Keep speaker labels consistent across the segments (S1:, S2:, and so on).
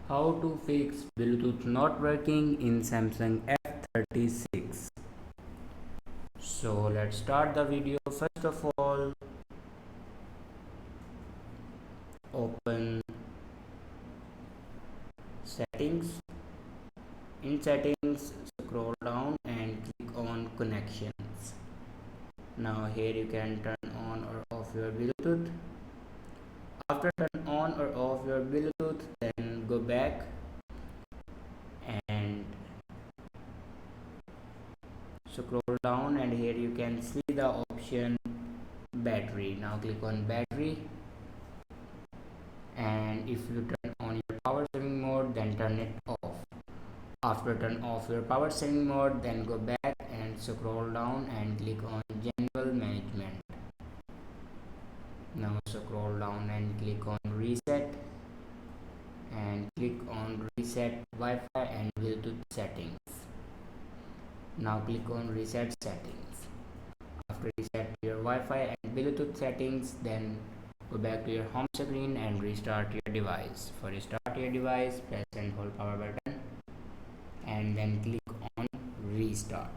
S1: How to fix Bluetooth not working in Samsung F36. So let's start the video. First of all, open settings. In settings, scroll down and click on connections. Now here you can turn on or off your Bluetooth. After turn on or off your Bluetooth, then go back and scroll down, and here you can see the option battery. Now click on battery, and if you turn on your power saving mode, then turn it off. After turn off your power saving mode, then go back and scroll down and click on general management. Now scroll down and click on reset, and click on reset Wi-Fi and Bluetooth settings. Now click on reset settings. After reset your Wi-Fi and Bluetooth settings, then go back to your home screen and restart your device. For restart your device, press and hold power button and then click on restart.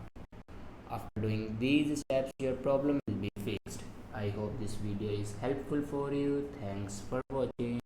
S1: After doing these steps, your problem will be fixed. I hope this video is helpful for you. Thanks for watching.